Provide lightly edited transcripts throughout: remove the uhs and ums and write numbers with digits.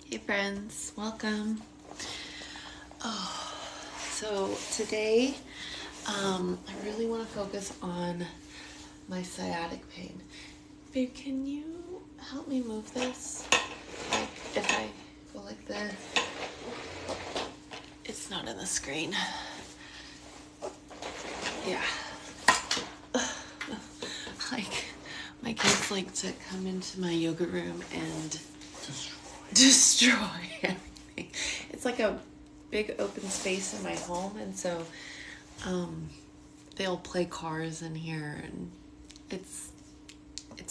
Hey friends, welcome. So today I really want to focus on my sciatic pain. Babe, can you help me move this? Like if I go like this, it's not in the screen. Yeah. Like my kids like to come into my yoga room and destroy everything. It's like a big open space in my home, and so they'll play cars in here, and it's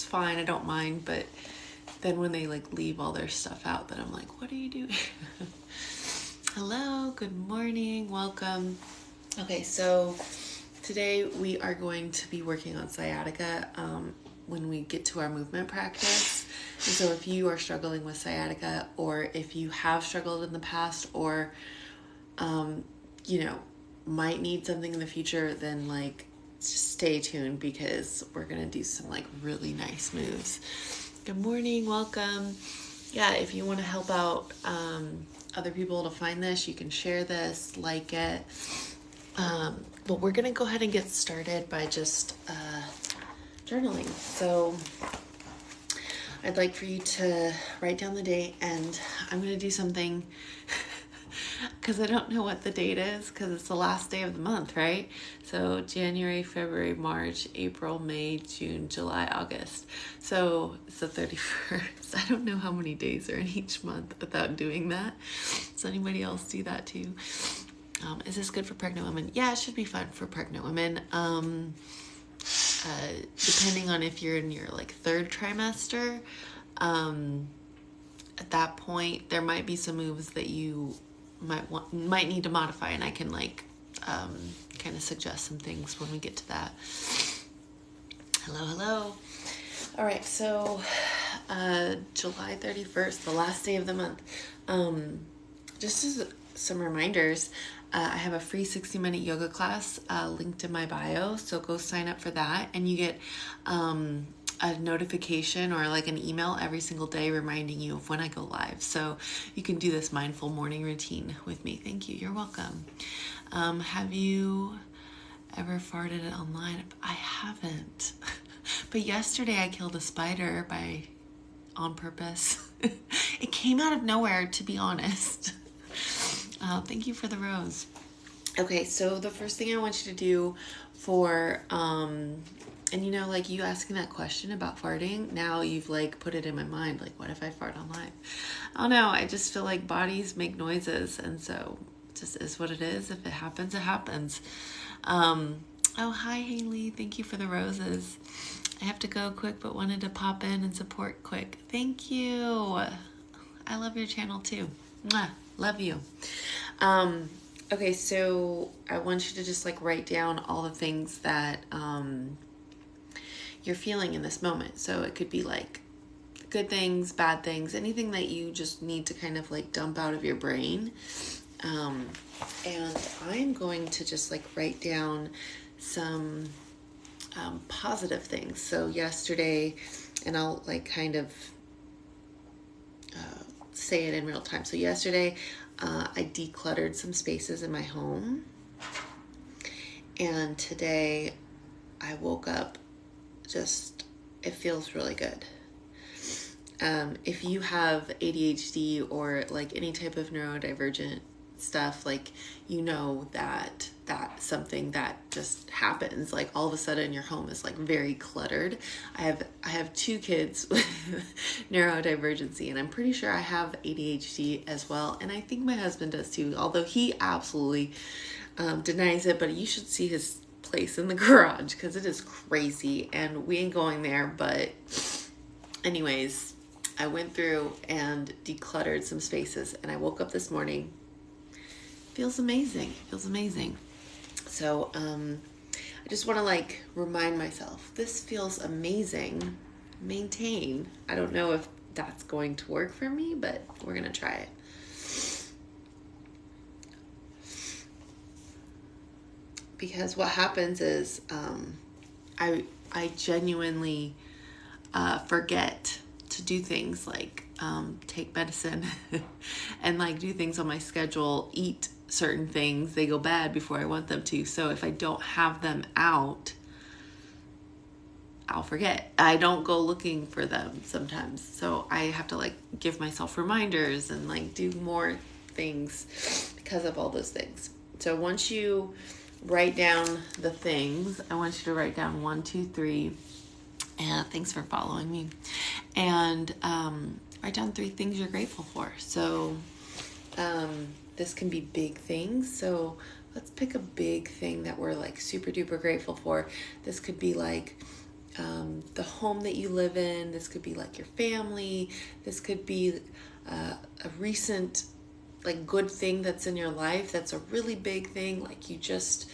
fine. I don't mind, but then when they like leave all their stuff out, then I'm like, what are you doing? Hello, good morning, welcome. Okay, so today we are going to be working on sciatica when we get to our movement practice. And so if you are struggling with sciatica, or if you have struggled in the past, or might need something in the future, then like just stay tuned because we're gonna do some like really nice moves. Good morning, welcome. Yeah, if you want to help out other people to find this, you can share this, like it. But we're gonna go ahead and get started by just journaling. So I'd like for you to write down the date, and I'm gonna do something because I don't know what the date is because it's the last day of the month, right? So January, February, March, April, May, June, July, August. So it's the 31st. I don't know how many days are in each month without doing that. Does anybody else do that too? Is this good for pregnant women? Yeah, it should be fun for pregnant women. Depending on if you're in your like third trimester, at that point there might be some moves that you might need to modify, and I can like kind of suggest some things when we get to that. Hello. All right, so July 31st, the last day of the month. Just as some reminders, I have a free 60-minute yoga class linked in my bio, so go sign up for that, and you get a notification or like an email every single day reminding you of when I go live. So you can do this mindful morning routine with me. Thank you. You're welcome. Have you ever farted online? I haven't. But yesterday I killed a spider on purpose. It came out of nowhere, to be honest. Thank you for the rose. Okay, so the first thing I want you to do for and like you asking that question about farting, now you've like put it in my mind, like what if I fart on live? I don't know, I just feel like bodies make noises, and so it just is what it is. If it happens, it happens. Oh, hi Haley, thank you for the roses. I have to go quick, but wanted to pop in and support quick. Thank you. I love your channel too. Mwah. Love you. Okay, so I want you to just like write down all the things that you're feeling in this moment. So it could be like good things, bad things, anything that you just need to kind of like dump out of your brain. And I'm going to just like write down some positive things. So yesterday, and I'll like kind of say it in real time. So yesterday, I decluttered some spaces in my home. And today, I woke up it feels really good. If you have ADHD or like any type of neurodivergent stuff, like that's something that just happens. Like all of a sudden your home is like very cluttered. I have two kids with neurodivergency, and I'm pretty sure I have ADHD as well, and I think my husband does too, although he absolutely denies it. But you should see his place in the garage because it is crazy, and we ain't going there. But anyways, I went through and decluttered some spaces, and I woke up this morning. Feels amazing. So I just want to like remind myself, this feels amazing. Maintain. I don't know if that's going to work for me, but we're gonna try it. Because what happens is I genuinely forget to to do things like take medicine and like do things on my schedule, eat certain things. They go bad before I want them to. So if I don't have them out, I'll forget. I don't go looking for them sometimes. So I have to like give myself reminders and like do more things because of all those things. So once you write down the things, I want you to write down 1, 2, 3. And thanks for following me. And write down 3 things you're grateful for. So this can be big things. So let's pick a big thing that we're like super duper grateful for. This could be like the home that you live in. This could be like your family. This could be a recent like good thing that's in your life. That's a really big thing. Like you just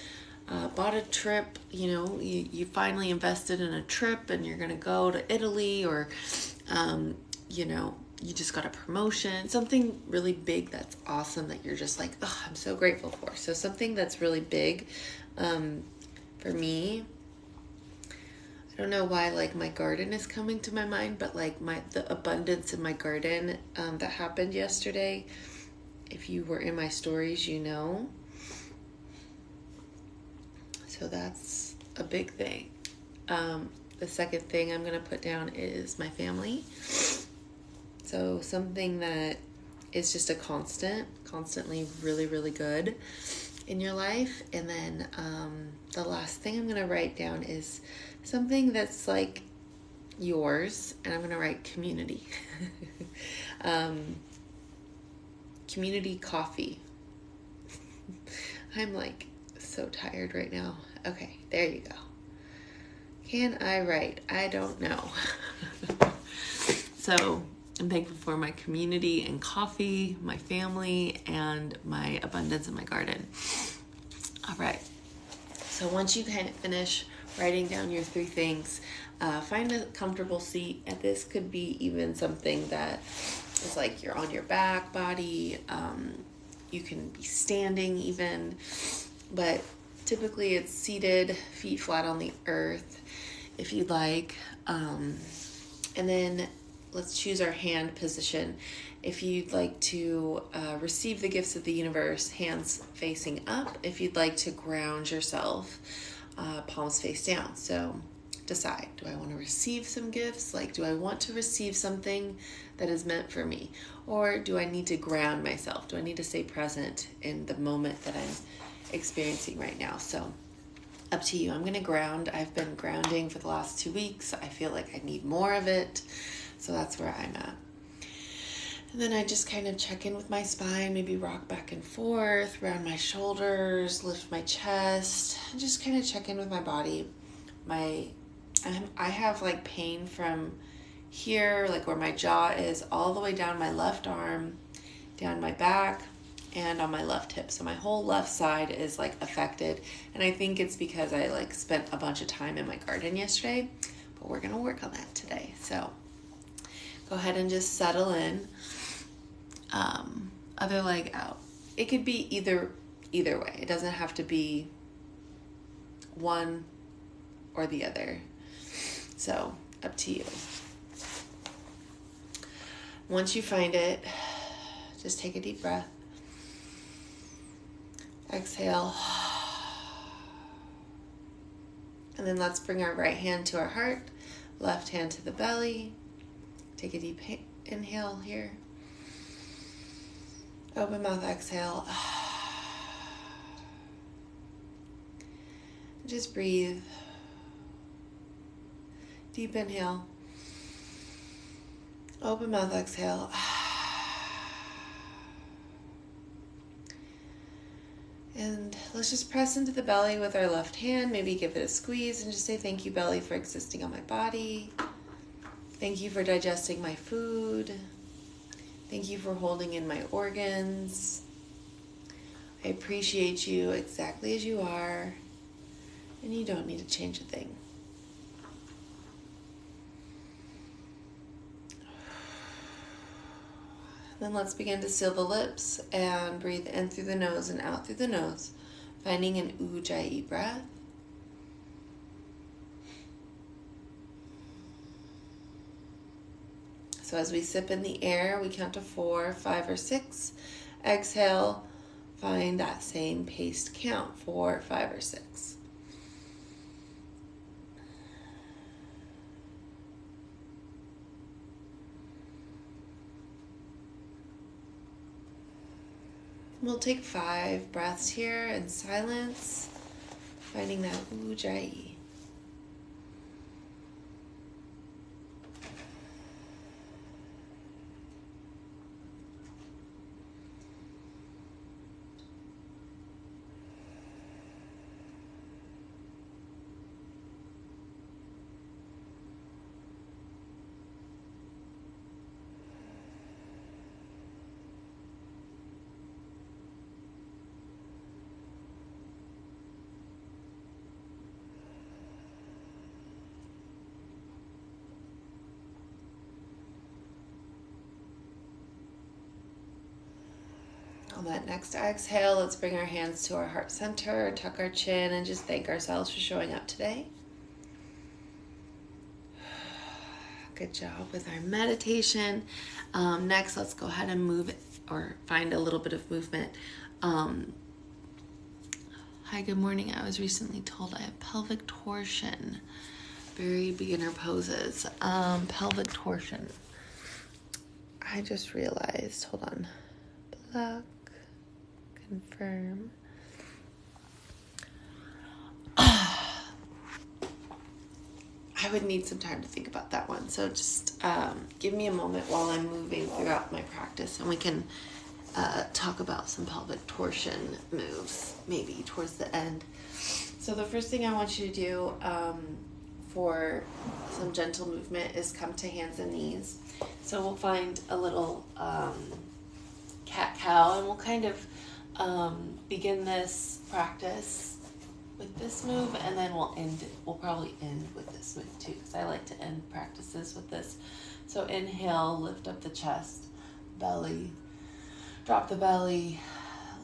bought a trip, you know, you finally invested in a trip and you're going to go to Italy, or, you know, you just got a promotion, something really big that's awesome that you're just like, oh, I'm so grateful for. So something that's really big for me, I don't know why like my garden is coming to my mind, but like the abundance in my garden that happened yesterday. If you were in my stories, you know. So that's a big thing. The second thing I'm going to put down is my family. So something that is just a constantly really, really good in your life. And then the last thing I'm going to write down is something that's like yours. And I'm going to write community. Community coffee. I'm like so tired right now. Okay, there you go. Can I write? I don't know. So I'm thankful for my community and coffee, my family, and my abundance in my garden. All right. So once you kind of finish writing down your 3 things, find a comfortable seat. And this could be even something that is like you're on your back body. You can be standing even, but typically it's seated, feet flat on the earth, if you'd like. And then let's choose our hand position. If you'd like to receive the gifts of the universe, hands facing up. If you'd like to ground yourself, palms face down. So decide, do I want to receive some gifts? Like, do I want to receive something that is meant for me? Or do I need to ground myself? Do I need to stay present in the moment that I'm experiencing right now? So up to you. I'm going to ground. I've been grounding for the last 2 weeks. I feel like I need more of it. So that's where I'm at. And then I just kind of check in with my spine, maybe rock back and forth, round my shoulders, lift my chest, and just kind of check in with my body. I have like pain from here, like where my jaw is, all the way down my left arm, down my back, and on my left hip. So my whole left side is like affected. And I think it's because I like spent a bunch of time in my garden yesterday, but we're going to work on that today. So go ahead and just settle in. Other leg out. It could be either way. It doesn't have to be one or the other. So up to you. Once you find it, just take a deep breath. Exhale. And then let's bring our right hand to our heart, left hand to the belly. Take a deep inhale here. Open mouth, exhale. Just breathe. Deep inhale. Open mouth, exhale. And let's just press into the belly with our left hand. Maybe give it a squeeze and just say, thank you, belly, for existing on my body. Thank you for digesting my food. Thank you for holding in my organs. I appreciate you exactly as you are, and you don't need to change a thing. Then let's begin to seal the lips and breathe in through the nose and out through the nose, finding an Ujjayi breath. So as we sip in the air, we count to 4, 5, or 6. Exhale, find that same paced count, 4, 5, or 6. We'll take 5 breaths here in silence, finding that ujjayi. On that next exhale, let's bring our hands to our heart center, tuck our chin, and just thank ourselves for showing up today. Good job with our meditation. Next, let's go ahead and move or find a little bit of movement. Hi, good morning. I was recently told I have pelvic torsion. Very beginner poses. Pelvic torsion. I just realized, hold on. Block. Confirm. I would need some time to think about that one. So just give me a moment while I'm moving throughout my practice, and we can talk about some pelvic torsion moves maybe towards the end. So the first thing I want you to do for some gentle movement is come to hands and knees. So we'll find a little cat-cow, and we'll kind of begin this practice with this move, and then we'll probably end with this move too, because I like to end practices with this. So inhale, lift up the chest, belly, drop the belly,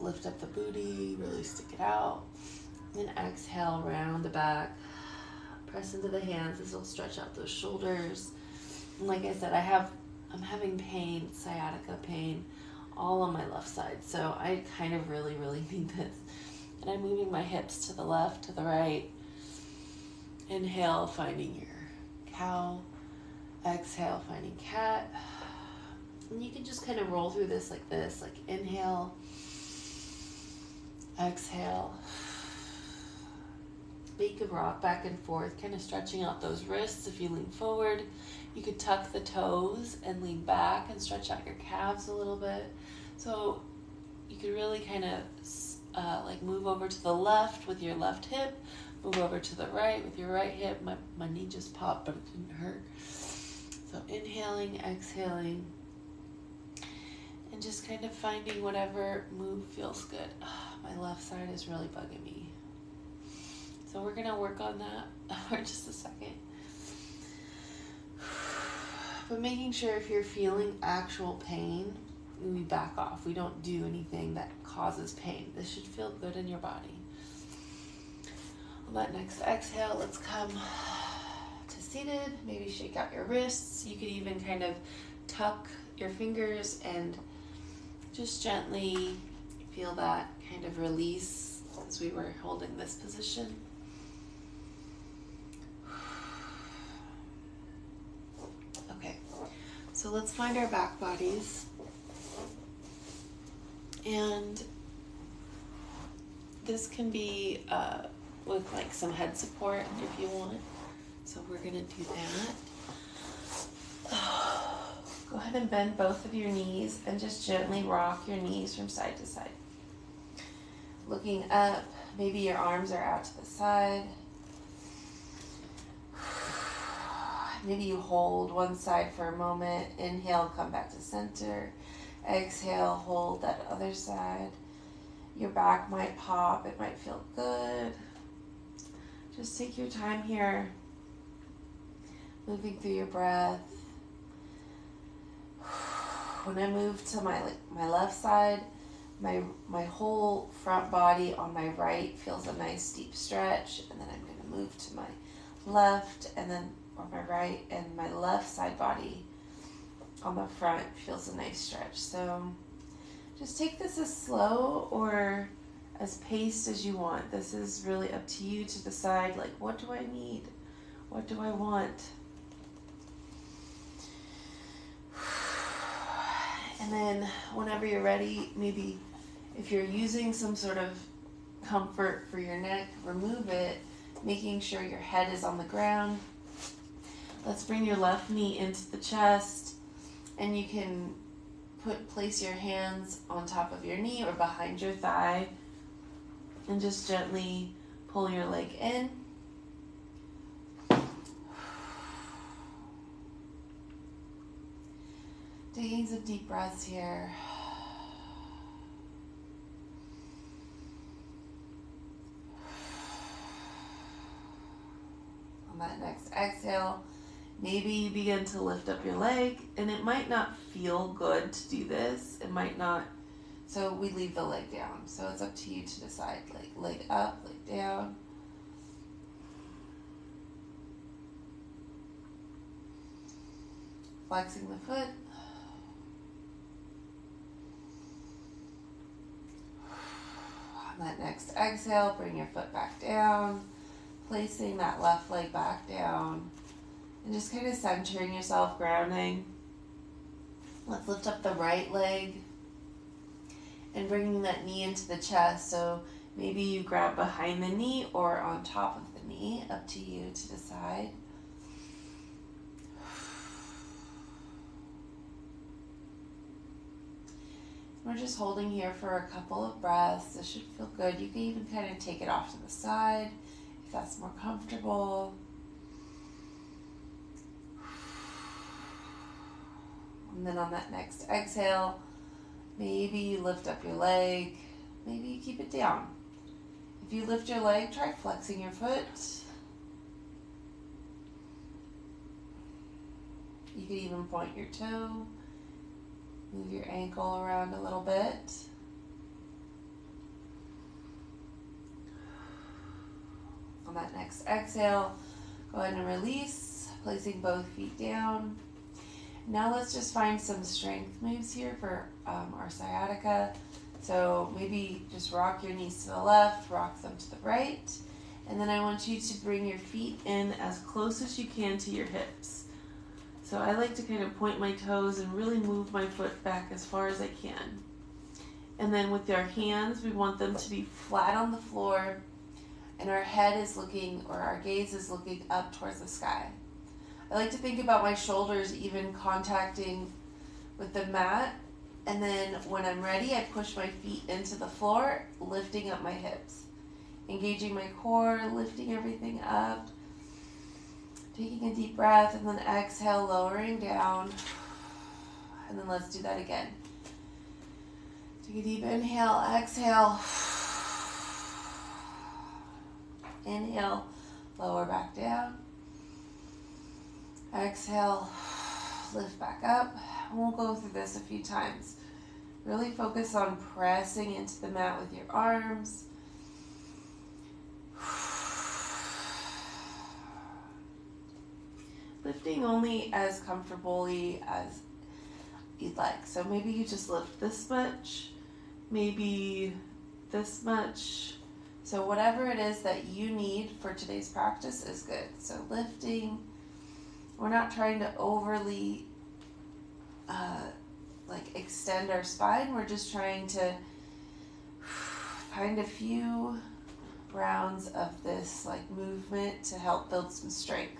lift up the booty, really stick it out. Then exhale, round the back, press into the hands. This will stretch out those shoulders. And like I said, I'm having pain, sciatica pain, all on my left side. So I kind of really, really need this. And I'm moving my hips to the left, to the right. Inhale, finding your cow. Exhale, finding cat. And you can just kind of roll through this, like inhale, exhale. But you could rock back and forth, kind of stretching out those wrists. If you lean forward, you could tuck the toes and lean back and stretch out your calves a little bit. So you could really kind of like move over to the left with your left hip, move over to the right with your right hip. My knee just popped, but it didn't hurt. So inhaling, exhaling, and just kind of finding whatever move feels good. My left side is really bugging me. So we're gonna work on that for just a second. But making sure if you're feeling actual pain, we back off. We don't do anything that causes pain. This should feel good in your body. On that next exhale, let's come to seated. Maybe shake out your wrists. You could even kind of tuck your fingers and just gently feel that kind of release as we were holding this position. Okay, so let's find our back bodies. And this can be with like some head support if you want. So we're gonna do that. Go ahead and bend both of your knees and just gently rock your knees from side to side. Looking up, maybe your arms are out to the side. Maybe you hold one side for a moment. Inhale, come back to center. Exhale, hold that other side. Your back might pop, it might feel good. Just take your time here, moving through your breath. When I move to my left side, my whole front body on my right feels a nice deep stretch, and then I'm going to move to my left, and then or my right, and my left side body on the front feels a nice stretch. So just take this as slow or as paced as you want. This is really up to you to decide, like, what do I need? What do I want? And then whenever you're ready, maybe if you're using some sort of comfort for your neck, remove it, making sure your head is on the ground. Let's bring your left knee into the chest, and you can place your hands on top of your knee or behind your thigh and just gently pull your leg in. Taking some deep breaths here. On that next exhale, maybe you begin to lift up your leg, and it might not feel good to do this. It might not, so we leave the leg down. So it's up to you to decide, like leg up, leg down. Flexing the foot. On that next exhale, bring your foot back down, placing that left leg back down, and just kind of centering yourself, grounding. Let's lift up the right leg and bringing that knee into the chest. So maybe you grab behind the knee or on top of the knee, up to you to decide. We're just holding here for a couple of breaths. This should feel good. You can even kind of take it off to the side if that's more comfortable. And then on that next exhale, maybe you lift up your leg. Maybe you keep it down. If you lift your leg, try flexing your foot. You could even point your toe. Move your ankle around a little bit. On that next exhale, go ahead and release, placing both feet down. Now let's just find some strength moves here for our sciatica. So maybe just rock your knees to the left, rock them to the right. And then I want you to bring your feet in as close as you can to your hips. So I like to kind of point my toes and really move my foot back as far as I can. And then with our hands, we want them to be flat on the floor, and our head is looking, or our gaze is looking up towards the sky. I like to think about my shoulders even contacting with the mat, and then when I'm ready, I push my feet into the floor, lifting up my hips. Engaging my core, lifting everything up. Taking a deep breath, and then exhale, lowering down. And then let's do that again. Take a deep inhale, exhale. Inhale, lower back down. Exhale, lift back up. And we'll go through this a few times. Really focus on pressing into the mat with your arms. Lifting only as comfortably as you'd like. So maybe you just lift this much, maybe this much. So whatever it is that you need for today's practice is good. So lifting, we're not trying to overly extend our spine. We're just trying to find a few rounds of this movement to help build some strength.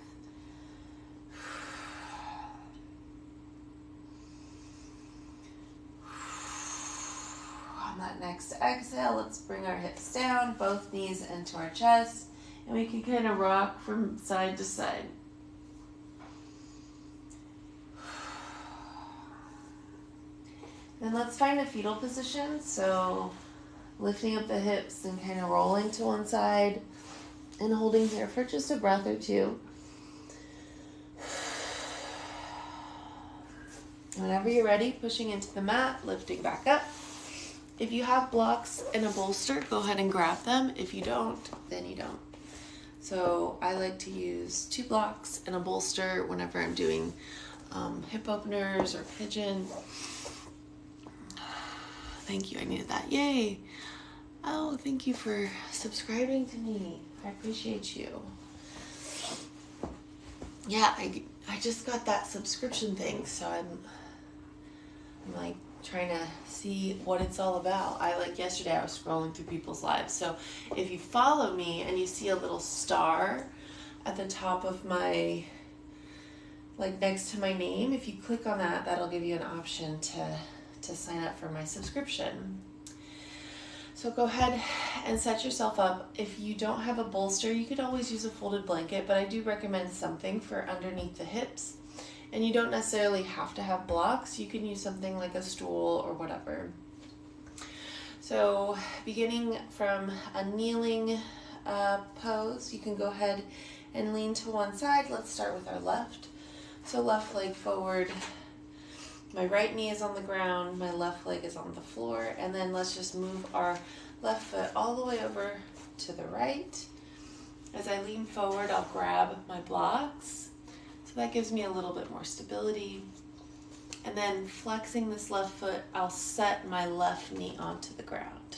On that next exhale, let's bring our hips down, both knees into our chest, and we can kind of rock from side to side. Then let's find a fetal position, so lifting up the hips and kind of rolling to one side and holding here for just a breath or two. Whenever you're ready, pushing into the mat, lifting back up. If you have blocks and a bolster, go ahead and grab them. If you don't, then you don't. So I like to use 2 blocks and a bolster whenever I'm doing hip openers or pigeon. Thank you, I needed that. Yay! Oh, thank you for subscribing to me. I appreciate you. Yeah, I just got that subscription thing, so I'm like trying to see what it's all about. Yesterday I was scrolling through people's lives. So if you follow me and you see a little star at the top of my, next to my name, if you click on that, that'll give you an option to sign up for my subscription. So go ahead and set yourself up. If you don't have a bolster, you could always use a folded blanket, but I do recommend something for underneath the hips. And you don't necessarily have to have blocks. You can use something like a stool or whatever. So beginning from a kneeling pose, you can go ahead and lean to one side. Let's start with our left. So left leg forward. My right knee is on the ground. My left leg is on the floor. And then let's just move our left foot all the way over to the right. As I lean forward, I'll grab my blocks. So that gives me a little bit more stability. And then flexing this left foot, I'll set my left knee onto the ground.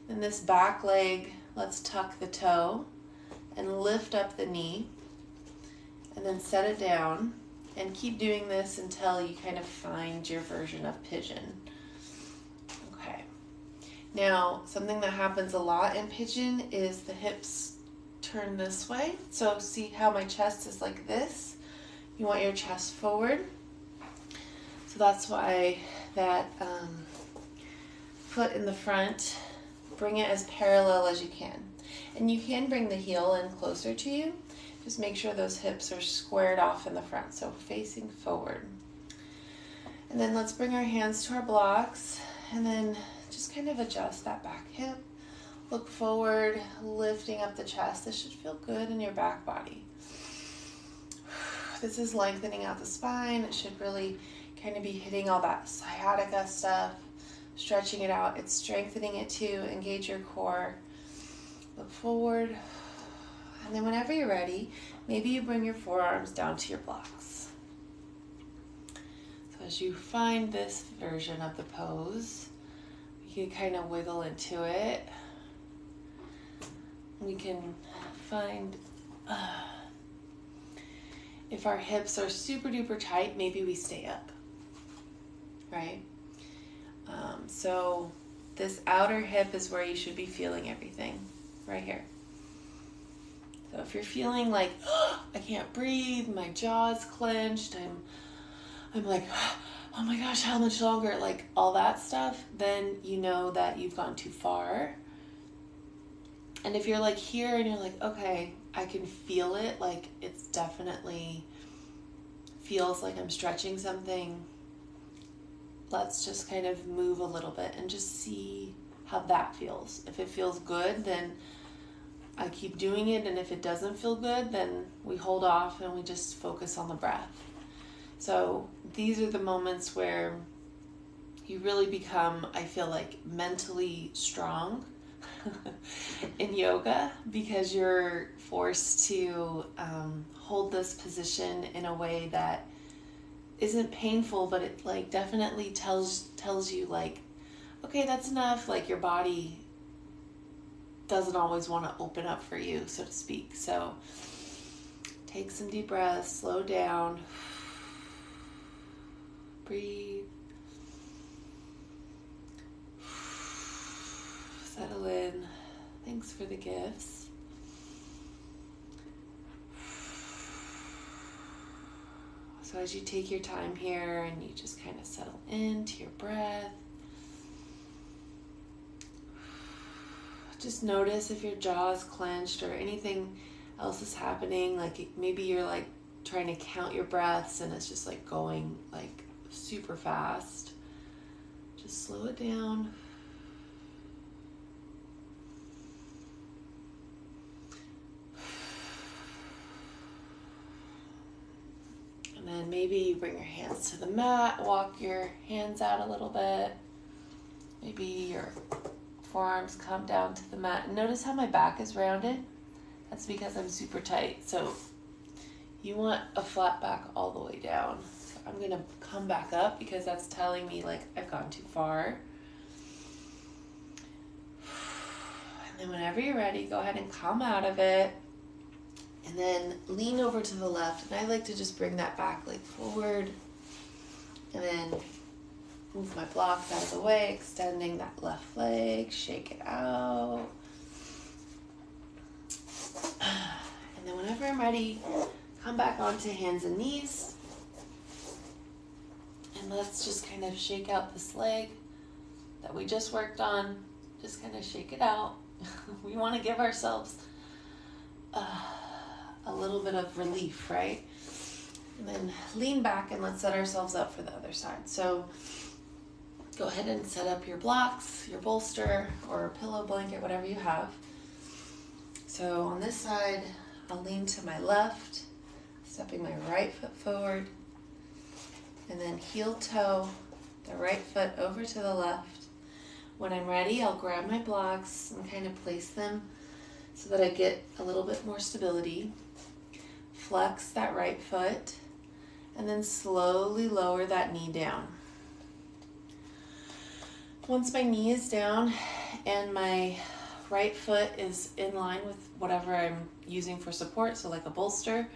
Then this back leg, let's tuck the toe and lift up the knee and then set it down, and keep doing this until you kind of find your version of pigeon. Okay. Now, something that happens a lot in pigeon is the hips turn this way. So see how my chest is like this? You want your chest forward. So that's why that foot in the front, bring it as parallel as you can. And you can bring the heel in closer to you. Just make sure those hips are squared off in the front, so facing forward. And then let's bring our hands to our blocks and then just kind of adjust that back hip. Look forward, lifting up the chest. This should feel good in your back body. This is lengthening out the spine. It should really kind of be hitting all that sciatica stuff, stretching it out. It's strengthening it too. Engage your core. Look forward. And then whenever you're ready, maybe you bring your forearms down to your blocks. So as you find this version of the pose, you can kind of wiggle into it. We can find, if our hips are super duper tight, maybe we stay up, right? So this outer hip is where you should be feeling everything, right here. So if you're feeling like, oh, I can't breathe, my jaw's clenched, I'm like, oh my gosh, how much longer? Like all that stuff, then you know that you've gone too far. And if you're like here and you're like, okay, I can feel it, like it's definitely feels like I'm stretching something, let's just kind of move a little bit and just see how that feels. If it feels good, then I keep doing it, and if it doesn't feel good, then we hold off and we just focus on the breath. So these are the moments where you really become, I feel like, mentally strong in yoga, because you're forced to hold this position in a way that isn't painful, but it like definitely tells you like, okay, that's enough. Like your body doesn't always want to open up for you, so to speak. So take some deep breaths, slow down, breathe, settle in. Thanks for the gifts. So as you take your time here and you just kind of settle into your breath, just notice if your jaw is clenched or anything else is happening. Like maybe you're like trying to count your breaths and it's just like going like super fast. Just slow it down. And then maybe you bring your hands to the mat, walk your hands out a little bit. Maybe your forearms come down to the mat. And notice how my back is rounded? That's because I'm super tight. So You want a flat back all the way down. So I'm going to come back up because that's telling me like I've gone too far. And then whenever you're ready, go ahead and come out of it. And then lean over to the left. And I like to just bring that back leg forward. And then move my blocks out of the way, extending that left leg. Shake it out. And then whenever I'm ready, come back onto hands and knees. And let's just kind of shake out this leg that we just worked on. Just kind of shake it out. We want to give ourselves a little bit of relief, right? And then lean back and let's set ourselves up for the other side. So go ahead and set up your blocks, your bolster, or a pillow blanket, whatever you have. So on this side, I'll lean to my left, stepping my right foot forward, and then heel toe, the right foot over to the left. When I'm ready, I'll grab my blocks and kind of place them so that I get a little bit more stability. Flex that right foot, and then slowly lower that knee down. Once my knee is down and my right foot is in line with whatever I'm using for support, so like a bolster,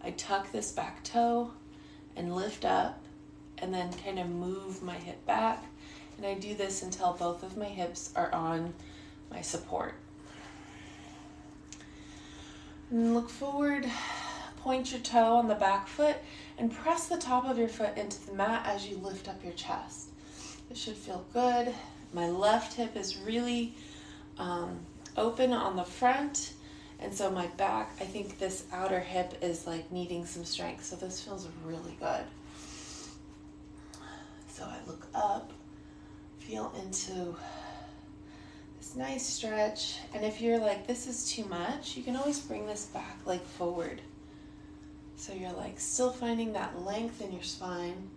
I tuck this back toe and lift up and then kind of move my hip back. And I do this until both of my hips are on my support. And look forward, point your toe on the back foot and press the top of your foot into the mat as you lift up your chest. It should feel good. My left hip is really open on the front, and so my back, I think this outer hip is like needing some strength, so this feels really good. So I look up, feel into this nice stretch, and if you're like, this is too much, you can always bring this back leg forward. So you're like still finding that length in your spine,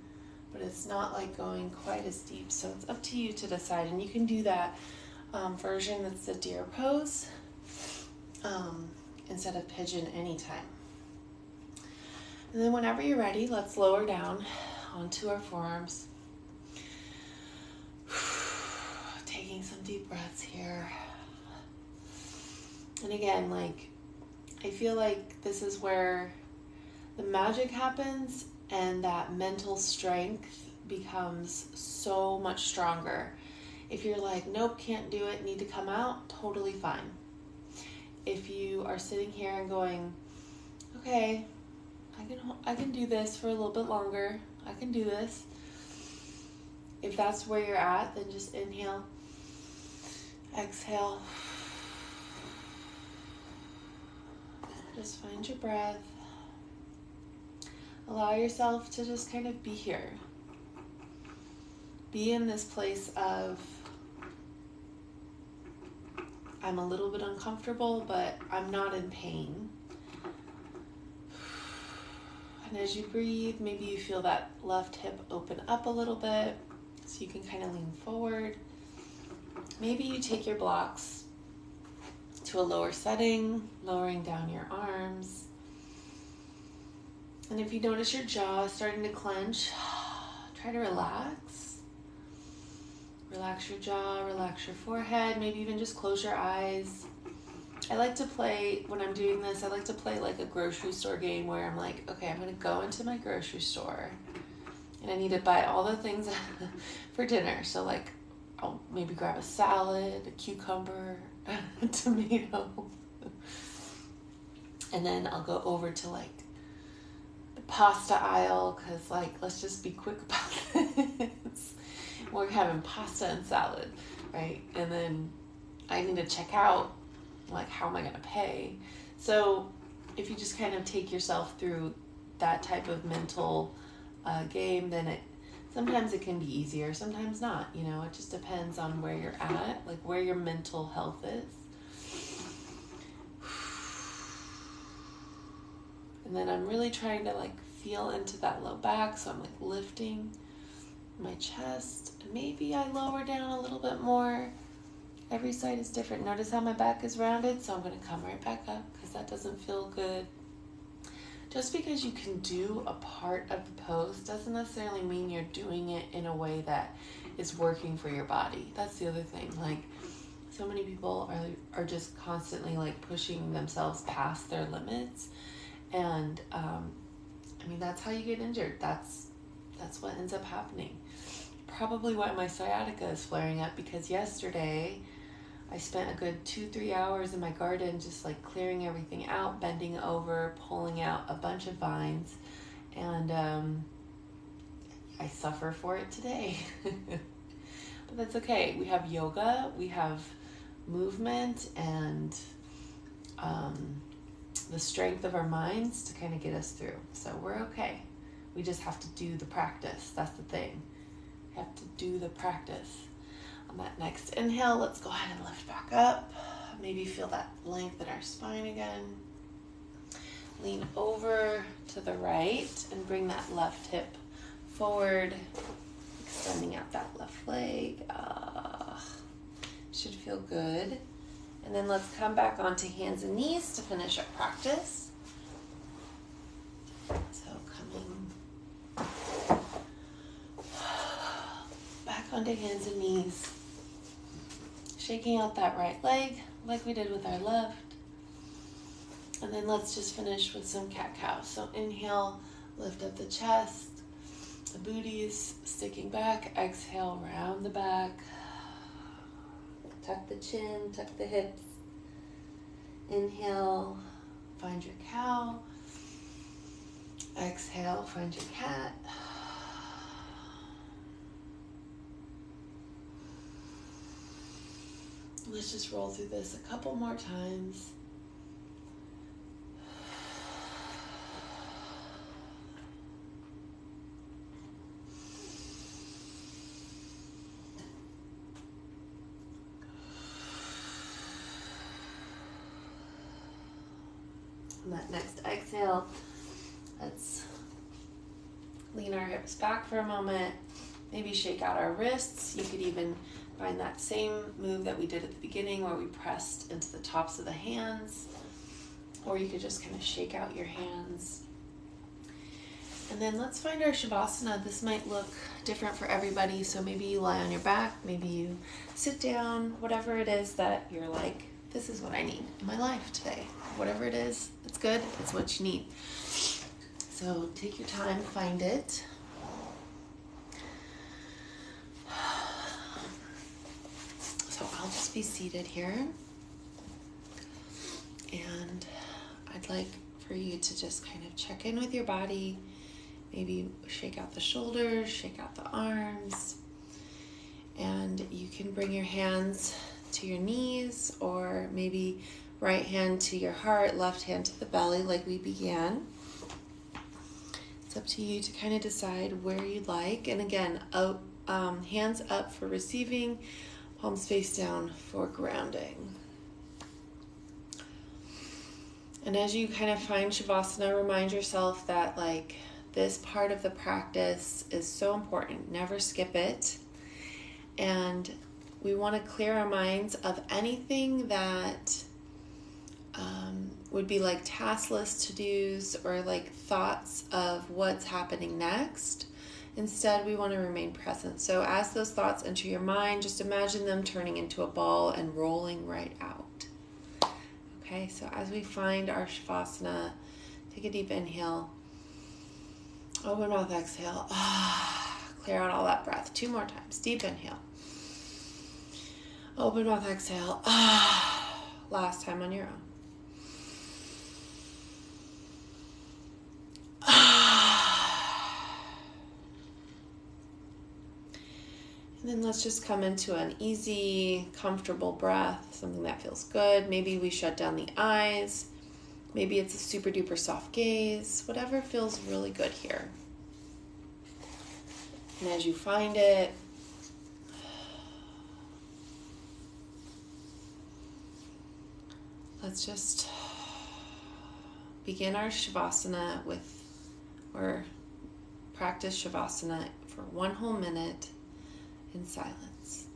but it's not like going quite as deep. So it's up to you to decide, and you can do that version that's the deer pose instead of pigeon anytime. And then whenever you're ready, let's lower down onto our forearms. Taking some deep breaths here. And again, like, I feel like this is where the magic happens and that mental strength becomes so much stronger. If you're like, nope, can't do it, need to come out, totally fine. If you are sitting here and going, okay, I can do this for a little bit longer, I can do this. If that's where you're at, then just inhale, exhale. Just find your breath. Allow yourself to just kind of be here. Be in this place of, I'm a little bit uncomfortable, but I'm not in pain. And as you breathe, maybe you feel that left hip open up a little bit, so you can kind of lean forward. Maybe you take your blocks to a lower setting, lowering down your arms. And if you notice your jaw starting to clench, try to relax. Relax your jaw, relax your forehead, maybe even just close your eyes. I like to play, when I'm doing this, I like to play like a grocery store game where I'm like, okay, I'm going to go into my grocery store and I need to buy all the things for dinner. So like, I'll maybe grab a salad, a cucumber, a tomato. And then I'll go over to like the pasta aisle, because like, let's just be quick about this. We're having pasta and salad, right? And then I need to check out, like, how am I going to pay? So if you just kind of take yourself through that type of mental game, then sometimes it can be easier, sometimes not. You know, it just depends on where you're at, like where your mental health is. And then I'm really trying to like feel into that low back, so I'm like lifting my chest, and maybe I lower down a little bit more. Every side is different. Notice how my back is rounded, so I'm going to come right back up because that doesn't feel good. just because you can do a part of the pose doesn't necessarily mean you're doing it in a way that is working for your body. That's the other thing. Like, so many people are just constantly like pushing themselves past their limits, and I mean, that's how you get injured. That's what ends up happening. Probably why my sciatica is flaring up, because yesterday I spent a good 2-3 hours in my garden just like clearing everything out, bending over, pulling out a bunch of vines, and I suffer for it today. But that's okay. We have yoga, we have movement, and the strength of our minds to kind of get us through. So we're okay. We just have to do the practice. That's the thing. We have to do the practice. On that next inhale, let's go ahead and lift back up. Maybe feel that length in our spine again. Lean over to the right and bring that left hip forward, extending out that left leg. Should feel good. And then let's come back onto hands and knees to finish our practice. So coming back onto hands and knees. Shaking out that right leg like we did with our left. And then let's just finish with some cat-cow. So inhale, lift up the chest, the booties sticking back. Exhale, round the back. Tuck the chin, tuck the hips. Inhale, find your cow. Exhale, find your cat. Let's just roll through this a couple more times. On that next exhale, let's lean our hips back for a moment. Maybe shake out our wrists. You could even find that same move that we did at the beginning where we pressed into the tops of the hands. Or you could just kind of shake out your hands. And then let's find our Savasana. This might look different for everybody. So maybe you lie on your back, maybe you sit down, whatever it is that you're like, this is what I need in my life today. Whatever it is, it's good, it's what you need. So take your time, find it. So I'll just be seated here. And I'd like for you to just kind of check in with your body. Maybe shake out the shoulders, shake out the arms. And you can bring your hands to your knees, or maybe right hand to your heart, left hand to the belly like we began. It's up to you to kind of decide where you'd like. And again, hands up for receiving, palms face down for grounding. And as you kind of find Shavasana, remind yourself that like this part of the practice is so important. Never skip it. And we want to clear our minds of anything that would be like task list to-dos or like thoughts of what's happening next. Instead, we want to remain present. So as those thoughts enter your mind, just imagine them turning into a ball and rolling right out. Okay, so as we find our Shavasana, take a deep inhale. Open mouth, exhale. Clear out all that breath. 2 more times. Deep inhale. Open mouth, exhale. Last time on your own. And then let's just come into an easy, comfortable breath, something that feels good. Maybe we shut down the eyes. Maybe it's a super duper soft gaze. Whatever feels really good here. And as you find it, let's just begin our Shavasana or practice Shavasana for 1 whole minute in silence.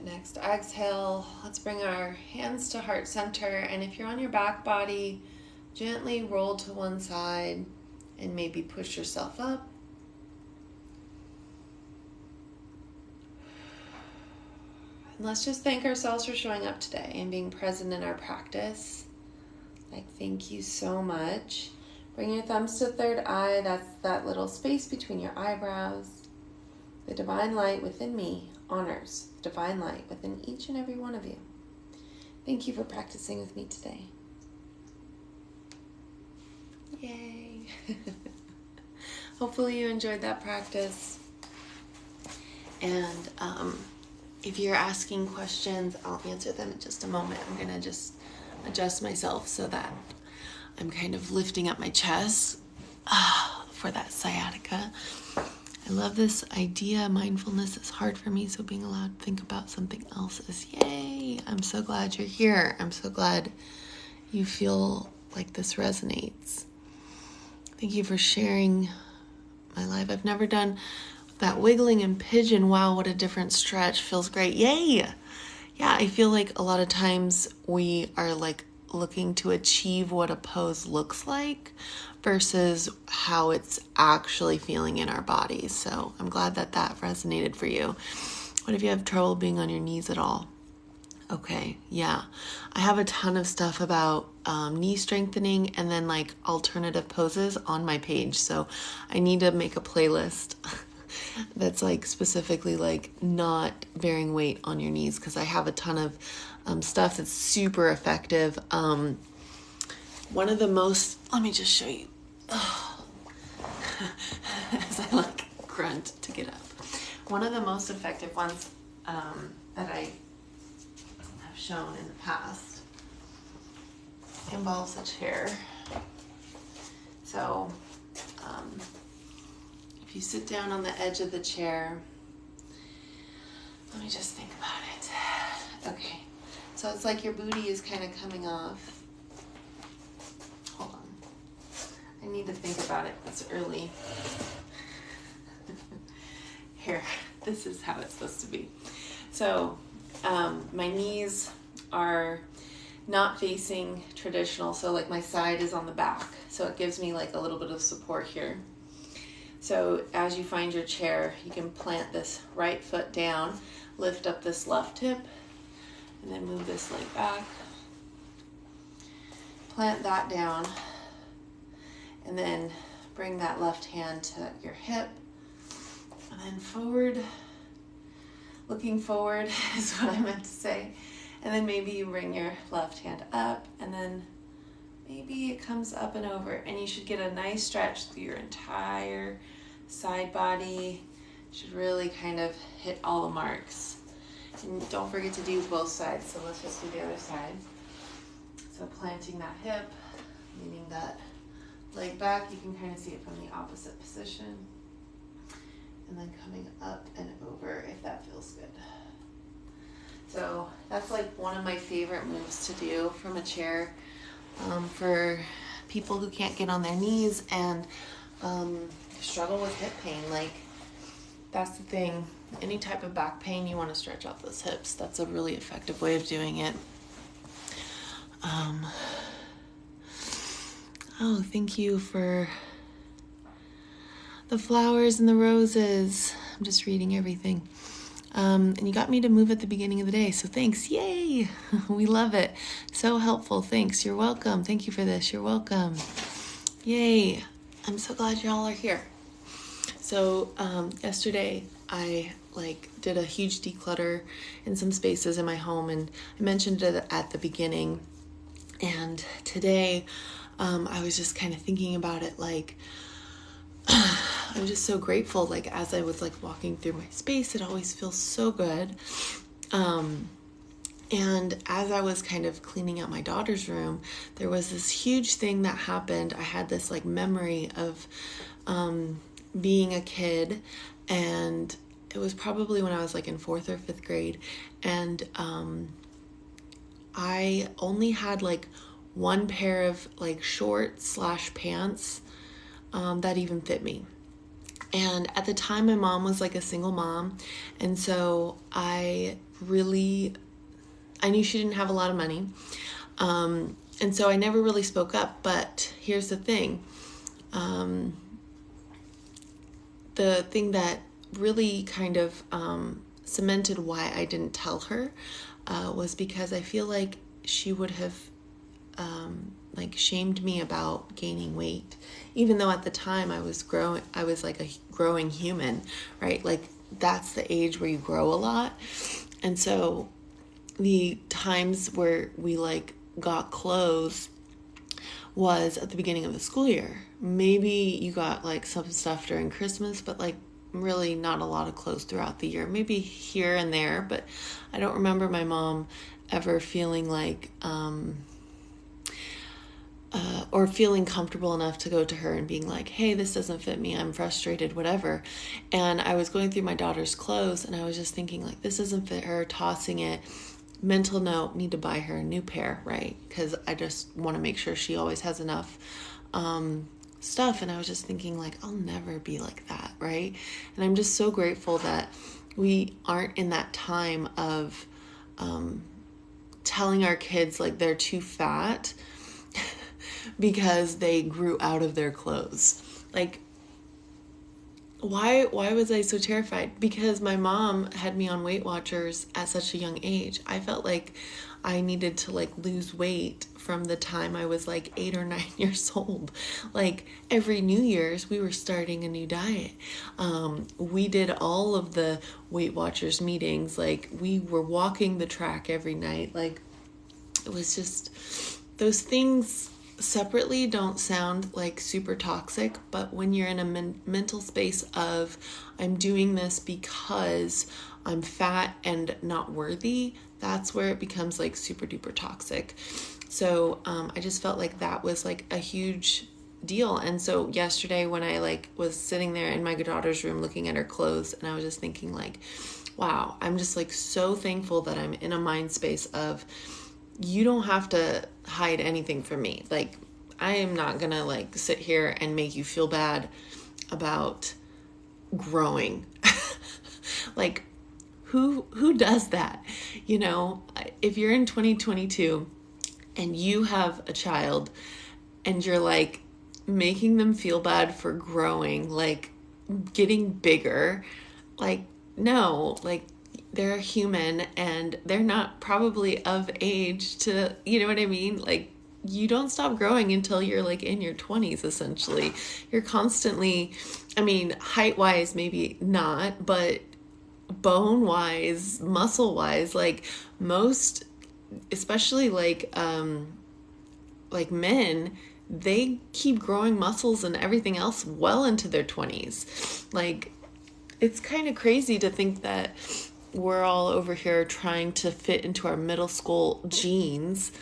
that next exhale, let's bring our hands to heart center. And if you're on your back body, gently roll to one side and maybe push yourself up. And let's just thank ourselves for showing up today and being present in our practice. Like, thank you so much. Bring your thumbs to third eye. That's that little space between your eyebrows. The divine light within me honors the divine light within each and every one of you. Thank you for practicing with me today. Yay. Hopefully you enjoyed that practice. And if you're asking questions, I'll answer them in just a moment. I'm going to just adjust myself so that I'm kind of lifting up my chest for that sciatica. I love this idea. Mindfulness is hard for me, so being allowed to think about something else is yay. I'm so glad you're here. I'm so glad you feel like this resonates. Thank you for sharing my life. I've never done that wiggling and pigeon. Wow, what a different stretch. Feels great. Yay! Yeah, I feel like a lot of times we are like looking to achieve what a pose looks like versus how it's actually feeling in our bodies. So I'm glad that resonated for you. What if you have trouble being on your knees at all? Okay, yeah. I have a ton of stuff about knee strengthening and then like alternative poses on my page. So I need to make a playlist that's like specifically like not bearing weight on your knees, because I have a ton of stuff that's super effective. One of the most, let me just show you. As I like grunt to get up. One of the most effective ones that I have shown in the past involves a chair. So if you sit down on the edge of the chair, let me just think about it. Okay, so it's like your booty is kind of coming off. Hold on. I need to think about it. It's early. Here, this is how it's supposed to be. So my knees are not facing traditional, so like my side is on the back, so it gives me like a little bit of support here. So as you find your chair, you can plant this right foot down, lift up this left hip, and then move this leg back. Plant that down, and then bring that left hand to your hip, and then forward. Looking forward is what I meant to say. And then maybe you bring your left hand up, and then maybe it comes up and over, and you should get a nice stretch through your entire side body. You should really kind of hit all the marks. And don't forget to do both sides, so let's just do the other side. So planting that hip, leaning that leg back, you can kind of see it from the opposite position. And then coming up and over if that feels good. So that's like one of my favorite moves to do from a chair for people who can't get on their knees and struggle with hip pain. Like, that's the thing. Any type of back pain, you want to stretch out those hips. That's a really effective way of doing it. Oh, thank you for the flowers and the roses. I'm just reading everything. And you got me to move at the beginning of the day, so thanks. Yay! We love it. So helpful. Thanks. You're welcome. Thank you for this. You're welcome. Yay! I'm so glad y'all are here. So yesterday I did a huge declutter in some spaces in my home, and I mentioned it at the beginning. And today I was just kind of thinking about it, I'm just so grateful, as I was walking through my space, it always feels so good. And as I was kind of cleaning out my daughter's room, there was this huge thing that happened. I had this memory of being a kid, and it was probably when I was in 4th or 5th grade, and I only had one pair of shorts/pants that even fit me. And at the time, my mom was like a single mom. And so I knew she didn't have a lot of money. And so I never really spoke up. But here's the thing. The thing that really kind of cemented why I didn't tell her was because I feel like she would have shamed me about gaining weight, even though at the time I was like a growing human, right? Like that's the age where you grow a lot. And so the times where we like got clothes was at the beginning of the school year. Maybe you got like some stuff during Christmas, but like really not a lot of clothes throughout the year. Maybe here and there, but I don't remember my mom ever feeling like or feeling comfortable enough to go to her and being like, hey, this doesn't fit me, I'm frustrated, whatever. And I was going through my daughter's clothes and I was just thinking like, this doesn't fit her, tossing it. Mental note, need to buy her a new pair, right? Because I just want to make sure she always has enough stuff. And I was just thinking like, I'll never be like that, right? And I'm just so grateful that we aren't in that time of telling our kids like they're too fat because they grew out of their clothes. Like, why was I so terrified? Because my mom had me on Weight Watchers at such a young age. I felt like I needed to like lose weight from the time I was like 8 or 9 years old. Like every New Year's we were starting a new diet. We did all of the Weight Watchers meetings. Like we were walking the track every night. Like it was just, those things separately don't sound like super toxic, but when you're in a mental space of I'm doing this because I'm fat and not worthy, that's where it becomes like super duper toxic. So I just felt like that was like a huge deal. And so yesterday when I like was sitting there in my daughter's room looking at her clothes, and I was just thinking like, wow, I'm just like so thankful that I'm in a mind space of you don't have to hide anything from me. Like, I am not gonna like sit here and make you feel bad about growing. Like, who does that? You know, if you're in 2022 and you have a child and you're like making them feel bad for growing, like getting bigger, like, no, like, they're a human and they're not probably of age to, you know what I mean? Like, you don't stop growing until you're like in your 20s, essentially. You're constantly, I mean, height-wise, maybe not, but bone-wise, muscle-wise, like most, especially like men, they keep growing muscles and everything else well into their 20s. Like, it's kind of crazy to think that we're all over here trying to fit into our middle school jeans.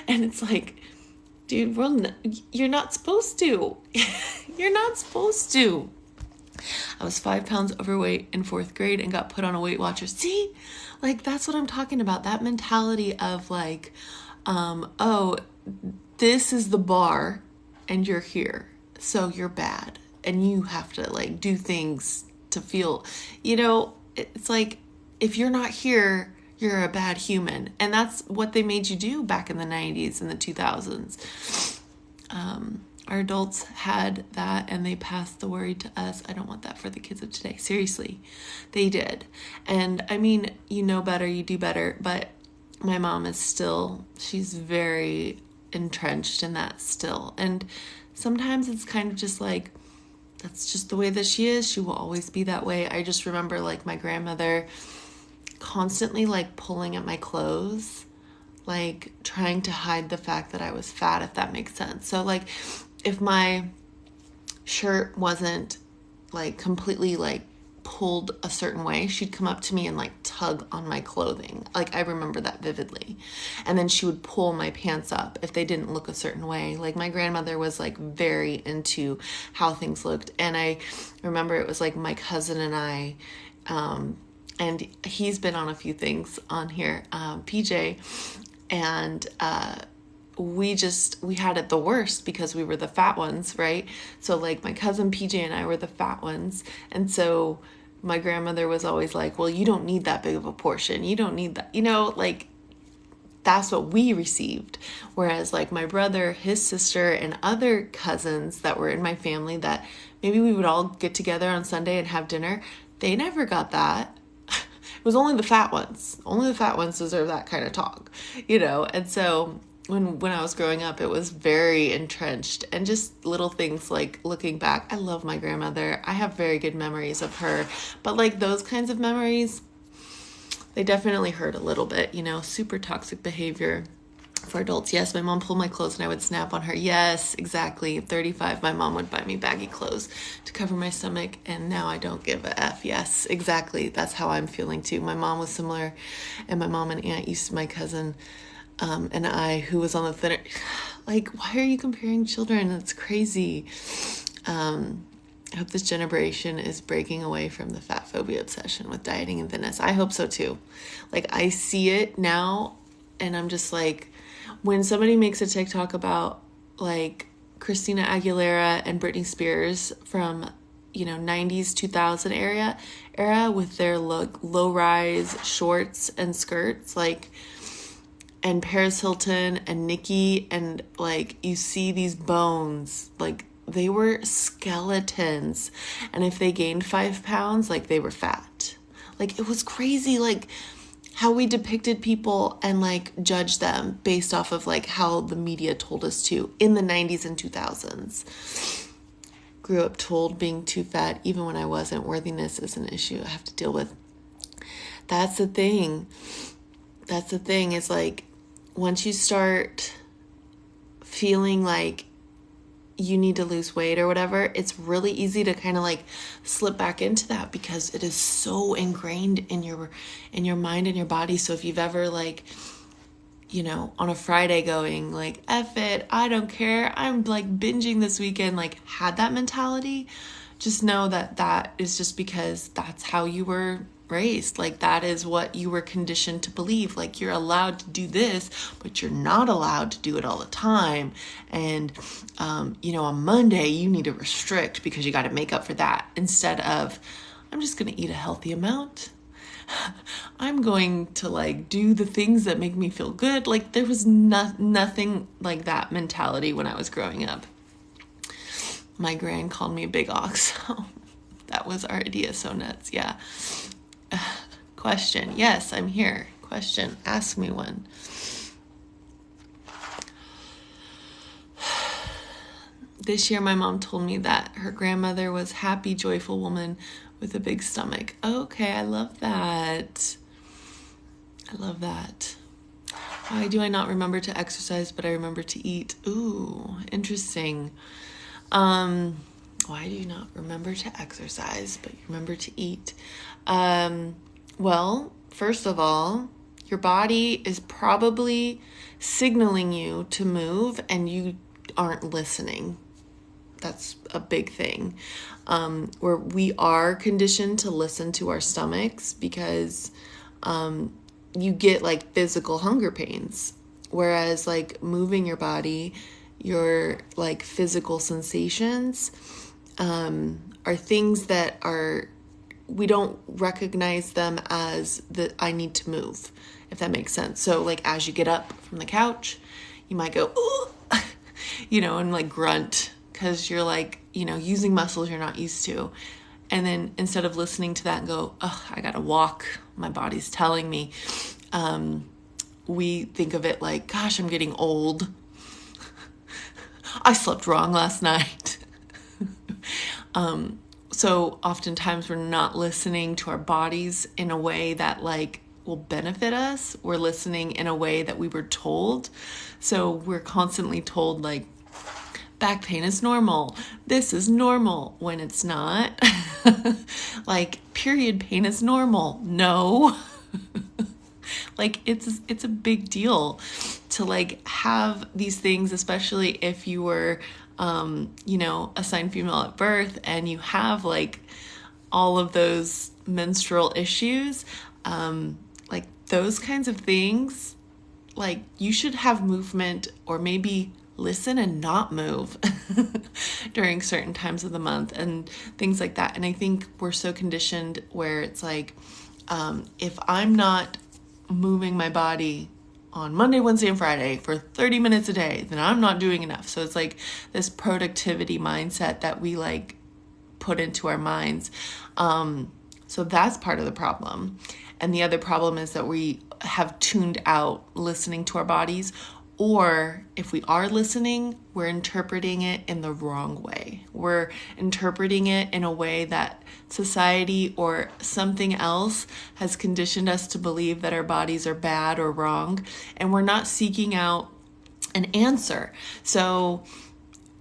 And it's like, dude, you're not supposed to. You're not supposed to. I was 5 pounds overweight in 4th grade and got put on a Weight Watcher. See? Like, that's what I'm talking about. That mentality of like, oh, this is the bar and you're here, so you're bad. And you have to like do things to feel, you know, it's like, if you're not here, you're a bad human. And that's what they made you do back in the 90s and the 2000s. Our adults had that and they passed the worry to us. I don't want that for the kids of today. Seriously, they did. And I mean, you know better, you do better. But my mom is still, she's very entrenched in that still. And sometimes it's kind of just like, that's just the way that she is. She will always be that way. I just remember like my grandmother constantly like pulling at my clothes, like trying to hide the fact that I was fat, if that makes sense. So like if my shirt wasn't like completely like pulled a certain way, she'd come up to me and like tug on my clothing. Like I remember that vividly. And then she would pull my pants up if they didn't look a certain way. Like my grandmother was like very into how things looked. And I remember it was like my cousin and I, and he's been on a few things on here, PJ, and we had it the worst because we were the fat ones, right? So like my cousin PJ and I were the fat ones. And so my grandmother was always like, well, you don't need that big of a portion. You don't need that, like that's what we received. Whereas like my brother, his sister, and other cousins that were in my family that maybe we would all get together on Sunday and have dinner, they never got that. It was only the fat ones. Only the fat ones deserve that kind of talk, And so when I was growing up, it was very entrenched, and just little things like looking back, I love my grandmother. I have very good memories of her, but like those kinds of memories, they definitely hurt a little bit, super toxic behavior for adults. Yes, my mom pulled my clothes and I would snap on her. Yes, exactly. At 35, my mom would buy me baggy clothes to cover my stomach, and now I don't give a F. Yes, exactly. That's how I'm feeling too. My mom was similar, and my mom and aunt used to my cousin and I, who was on the thinner. Like, why are you comparing children? That's crazy. I hope this generation is breaking away from the fat phobia obsession with dieting and fitness. I hope so too. Like, I see it now, and I'm just like, when somebody makes a TikTok about like Christina Aguilera and Britney Spears from, 90s, 2000 era with their low-rise shorts and skirts, like, and Paris Hilton and Nicki, and like you see these bones, like they were skeletons, and if they gained 5 pounds, like they were fat. Like, it was crazy, like how we depicted people and like judged them based off of like how the media told us to in the 90s and 2000s. Grew up told being too fat, even when I wasn't. Worthiness is an issue I have to deal with. That's the thing. Is like, once you start feeling like you need to lose weight or whatever, it's really easy to kind of like slip back into that because it is so ingrained in your mind and your body. So if you've ever like, on a Friday going like, F it, I don't care, I'm like binging this weekend, like had that mentality, just know that is just because that's how you were raised. Like, that is what you were conditioned to believe. Like, you're allowed to do this, but you're not allowed to do it all the time. And, on Monday, you need to restrict because you got to make up for that, instead of, I'm just going to eat a healthy amount. I'm going to like do the things that make me feel good. Like, there was nothing like that mentality when I was growing up. My gran called me a big ox. That was our idea. So nuts. Yeah. Question. Yes, I'm here. Question. Ask me one. This year, my mom told me that her grandmother was happy, joyful woman with a big stomach. Okay, I love that. Why do I not remember to exercise, but I remember to eat? Ooh, interesting. Why do you not remember to exercise, but you remember to eat? Well, first of all, your body is probably signaling you to move and you aren't listening. That's a big thing. Where we are conditioned to listen to our stomachs because you get like physical hunger pains. Whereas like moving your body, your like physical sensations are things that we don't recognize them as I need to move, if that makes sense. So like as you get up from the couch, you might go, ooh, and like grunt because you're like, using muscles you're not used to. And then instead of listening to that and go, oh, I gotta walk, my body's telling me, we think of it like, gosh, I'm getting old. I slept wrong last night. So oftentimes we're not listening to our bodies in a way that like will benefit us. We're listening in a way that we were told. So we're constantly told like, back pain is normal. This is normal, when it's not. Like, period pain is normal. No. Like, it's a big deal to like have these things, especially if you were assigned female at birth and you have like all of those menstrual issues, like those kinds of things, like, you should have movement, or maybe listen and not move during certain times of the month and things like that. And I think we're so conditioned where it's like, if I'm not moving my body on Monday, Wednesday, and Friday for 30 minutes a day, then I'm not doing enough. So it's like this productivity mindset that we like put into our minds. So that's part of the problem. And the other problem is that we have tuned out listening to our bodies, or if we are listening, we're interpreting it in the wrong way. We're interpreting it in a way that society or something else has conditioned us to believe that our bodies are bad or wrong, and we're not seeking out an answer. So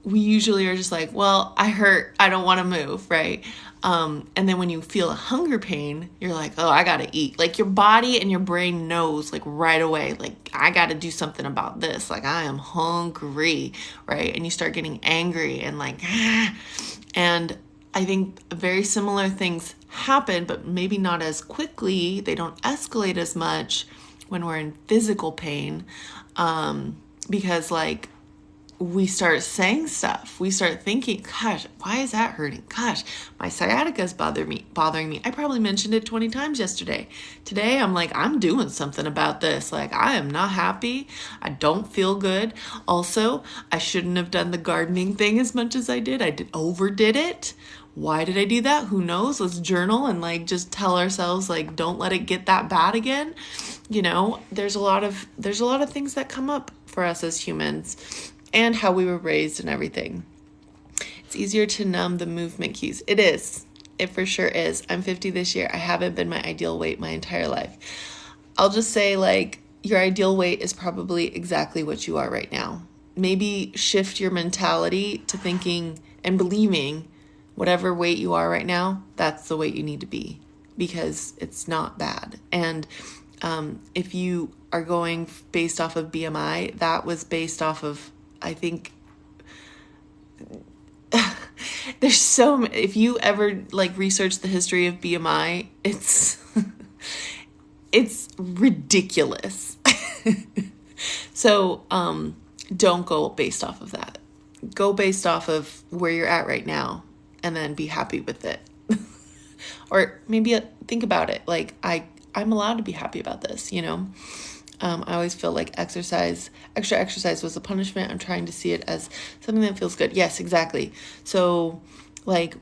we usually are just like, well, I hurt, I don't want to move, right? And then when you feel a hunger pain, you're like, oh, I gotta eat. Like, your body and your brain knows like right away, like, I gotta do something about this. Like, I am hungry, right? And you start getting angry and like, and I think very similar things happen, but maybe not as quickly. They don't escalate as much when we're in physical pain, because like, we start saying stuff. We start thinking, gosh, why is that hurting? Gosh, my sciatica is bothering me. I probably mentioned it 20 times yesterday. Today, I'm like, I'm doing something about this. Like, I am not happy. I don't feel good. Also, I shouldn't have done the gardening thing as much as I did. Overdid it. Why did I do that? Who knows? Let's journal and like just tell ourselves, like, don't let it get that bad again. You know, there's a lot of things that come up for us as humans, and how we were raised and everything. It's easier to numb the movement cues. It is. It for sure is. I'm 50 this year. I haven't been my ideal weight my entire life. I'll just say, like, your ideal weight is probably exactly what you are right now. Maybe shift your mentality to thinking and believing whatever weight you are right now, that's the weight you need to be, because it's not bad. And if you are going based off of BMI, that was based off of, I think, there's so many, if you ever like research the history of BMI, it's it's ridiculous. So don't go based off of that. Go based off of where you're at right now, and then be happy with it. Or maybe think about it like, I'm allowed to be happy about this, you know? I always feel like extra exercise was a punishment. I'm trying to see it as something that feels good. Yes, exactly. So like,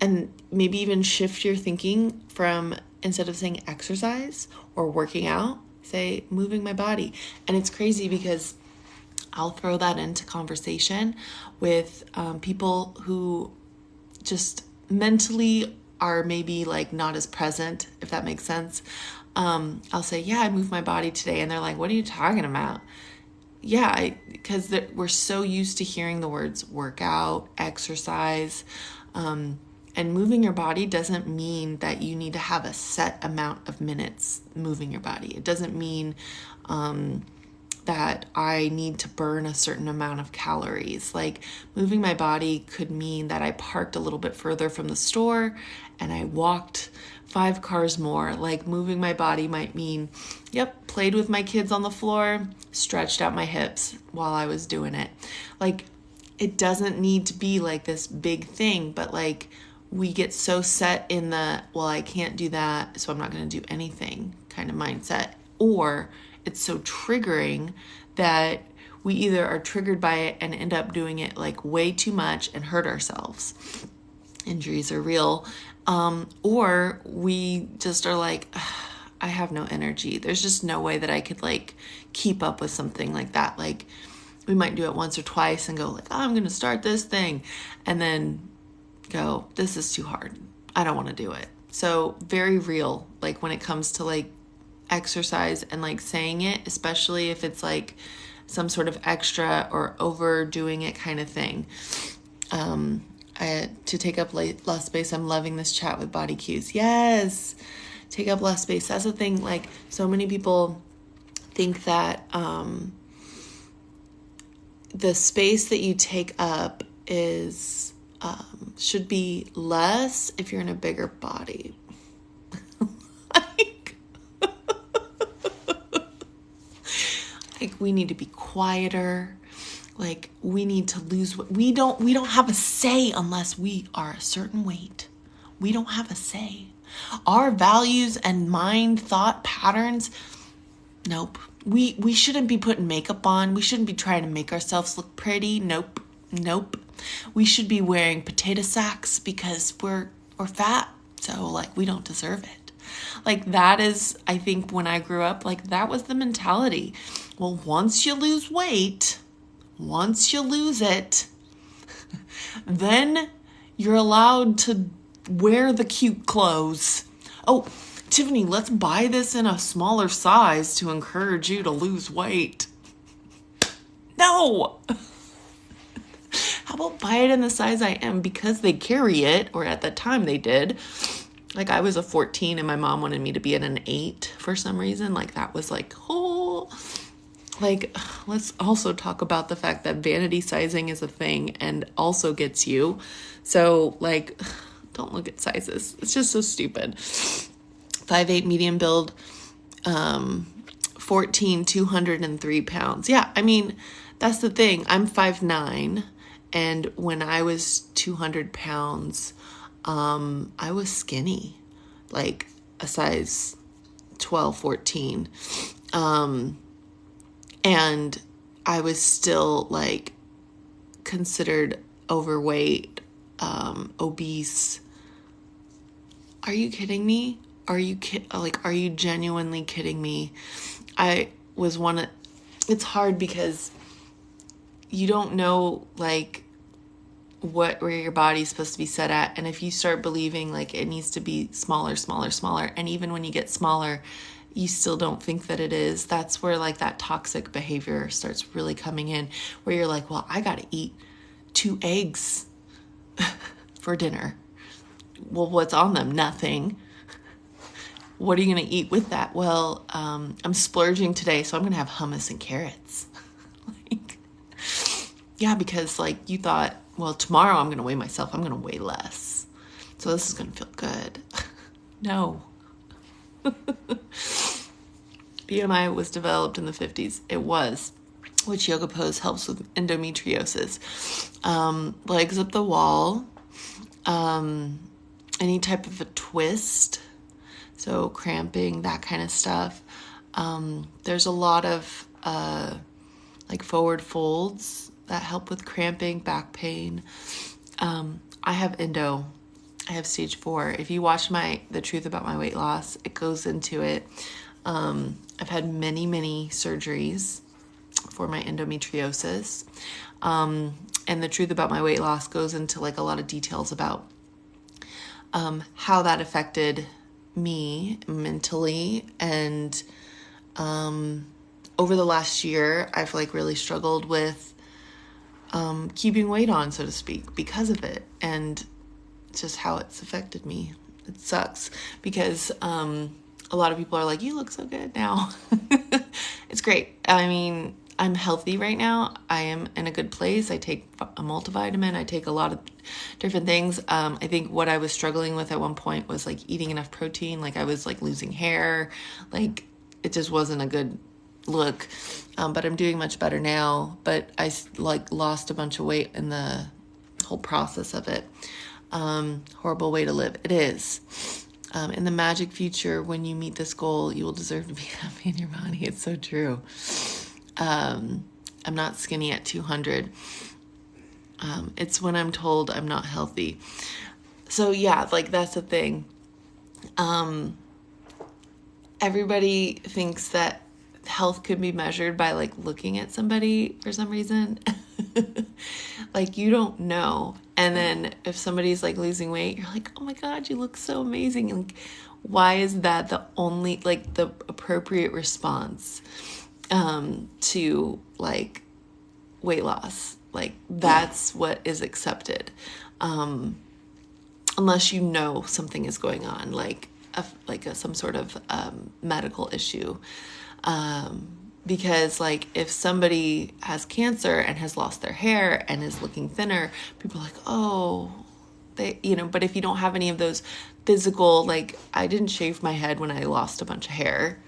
and maybe even shift your thinking from, instead of saying exercise or working out, say moving my body. And it's crazy because I'll throw that into conversation with people who just mentally are maybe like not as present, if that makes sense. I'll say, yeah, I moved my body today. And they're like, what are you talking about? Yeah, because we're so used to hearing the words workout, exercise, and moving your body doesn't mean that you need to have a set amount of minutes moving your body. It doesn't mean that I need to burn a certain amount of calories. Like, moving my body could mean that I parked a little bit further from the store and I walked 5 cars more. Like, moving my body might mean, yep, played with my kids on the floor, stretched out my hips while I was doing it. Like, it doesn't need to be like this big thing, but like, we get so set in the, well, I can't do that, so I'm not going to do anything kind of mindset. Or it's so triggering that we either are triggered by it and end up doing it like way too much and hurt ourselves. Injuries are real. Or we just are like, I have no energy. There's just no way that I could like keep up with something like that. Like, we might do it once or twice and go like, oh, I'm going to start this thing. And then go, this is too hard. I don't want to do it. So very real, like when it comes to like exercise and like saying it, especially if it's like some sort of extra or overdoing it kind of thing. To take up less space, I'm loving this chat with body cues. Yes, take up less space. That's the thing. Like, so many people think that the space that you take up is should be less if you're in a bigger body. Like, Like, we need to be quieter. Like, we need to lose. We don't have a say unless we are a certain weight. We don't have a say. Our values and mind thought patterns, nope. We shouldn't be putting makeup on. We shouldn't be trying to make ourselves look pretty. Nope. We should be wearing potato sacks because we're fat. So, like, we don't deserve it. Like, that is, I think when I grew up, like, that was the mentality. Well, once you lose weight, once you lose it, then you're allowed to wear the cute clothes. Oh, Tiffany, let's buy this in a smaller size to encourage you to lose weight. No! How about buy it in the size I am because they carry it, or at the time they did. Like, I was a 14 and my mom wanted me to be at an 8 for some reason. Like, that was like, oh, like, let's also talk about the fact that vanity sizing is a thing and also gets you. So, like, don't look at sizes. It's just so stupid. 5'8" medium build, 14, 203 pounds. Yeah, I mean, that's the thing. I'm 5'9", and when I was 200 pounds, I was skinny, like a size 12, 14. And I was still, like, considered overweight, obese. Are you kidding me? Are you genuinely kidding me? I was it's hard because you don't know, like, where your body's supposed to be set at. And if you start believing, like, it needs to be smaller, and even when you get smaller, you still don't think that it is, that's where, like, that toxic behavior starts really coming in, where you're like, well, I got to eat 2 eggs for dinner. Well, what's on them? Nothing. What are you going to eat with that? Well, I'm splurging today, so I'm going to have hummus and carrots. Like, yeah, because, like, you thought, well, tomorrow I'm going to weigh myself. I'm going to weigh less. So this is going to feel good. No. BMI was developed in the 50s. It was. Which yoga pose helps with endometriosis? Legs up the wall. Any type of a twist. So cramping, that kind of stuff. There's a lot of like forward folds that help with cramping, back pain. I have endo. I have stage 4. If you watch The Truth About My Weight Loss, it goes into it. I've had many surgeries for my endometriosis. And The Truth About My Weight Loss goes into, like, a lot of details about how that affected me mentally. And over the last year, I've, like, really struggled with keeping weight on, so to speak, because of it. And just how it's affected me. It sucks because a lot of people are like, you look so good now. It's great. I mean, I'm healthy right now. I am in a good place. I take a multivitamin. I take a lot of different things. I think what I was struggling with at one point was, like, eating enough protein. Like, I was, like, losing hair. Like, it just wasn't a good look. But I'm doing much better now. But I, like, lost a bunch of weight in the whole process of it. Horrible way to live. It is. In the magic future, when you meet this goal, you will deserve to be happy in your body. It's so true. I'm not skinny at 200. It's when I'm told I'm not healthy. So yeah, like, that's the thing. Everybody thinks that health could be measured by, like, looking at somebody for some reason. Like, you don't know. And then if somebody's, like, losing weight, you're like, oh my God, you look so amazing. And, like, why is that the only, like, the appropriate response to, like, weight loss? Like, that's what is accepted. Unless you know something is going on, like some sort of medical issue. Because, like, if somebody has cancer and has lost their hair and is looking thinner, people are like, oh, but if you don't have any of those physical, like, I didn't shave my head when I lost a bunch of hair.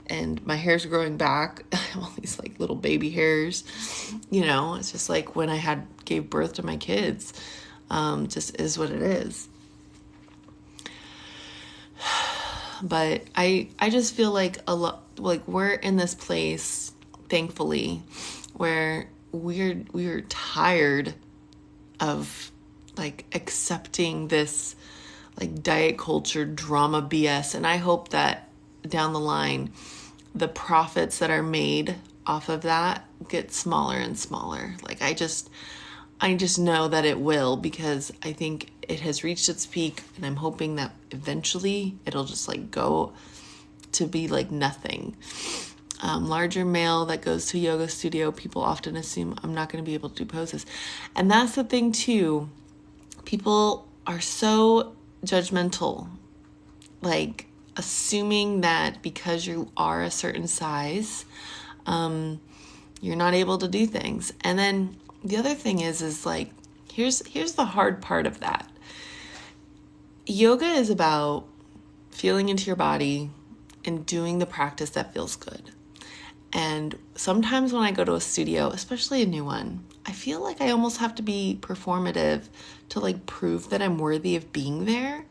and my hair's growing back. I have all these like little baby hairs, it's just like when I gave birth to my kids. Just is what it is. But I just feel like we're in this place, thankfully, where we're tired of like accepting this like diet culture drama BS. And I hope that down the line, the profits that are made off of that get smaller and smaller. Like I just know that it will, because I think it has reached its peak, and I'm hoping that eventually it'll just like go to be like nothing. Larger male that goes to a yoga studio, people often assume I'm not going to be able to do poses. And that's the thing too. People are so judgmental, like assuming that because you are a certain size, you're not able to do things. And then the other thing is like, here's the hard part of that. Yoga is about feeling into your body and doing the practice that feels good. And sometimes when I go to a studio, especially a new one, I feel like I almost have to be performative to like prove that I'm worthy of being there.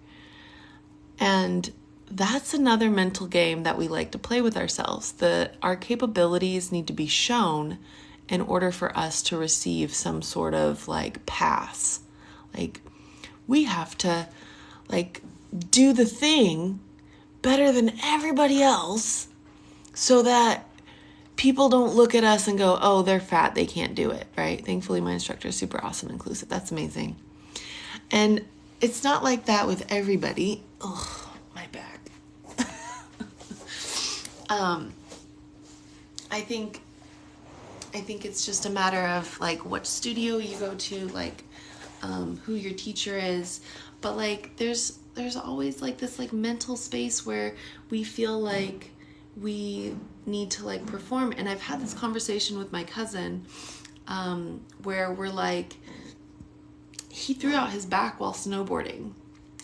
And that's another mental game that we like to play with ourselves. Our capabilities need to be shown in order for us to receive some sort of like pass. Like we have to like do the thing better than everybody else so that people don't look at us and go, oh, they're fat, they can't do it, right? Thankfully, my instructor is super awesome, inclusive. That's amazing. And it's not like that with everybody. Oh, my back. I think it's just a matter of like what studio you go to, like who your teacher is. But like there's always like this like mental space where we feel like we need to like perform. And I've had this conversation with my cousin where we're like, he threw out his back while snowboarding,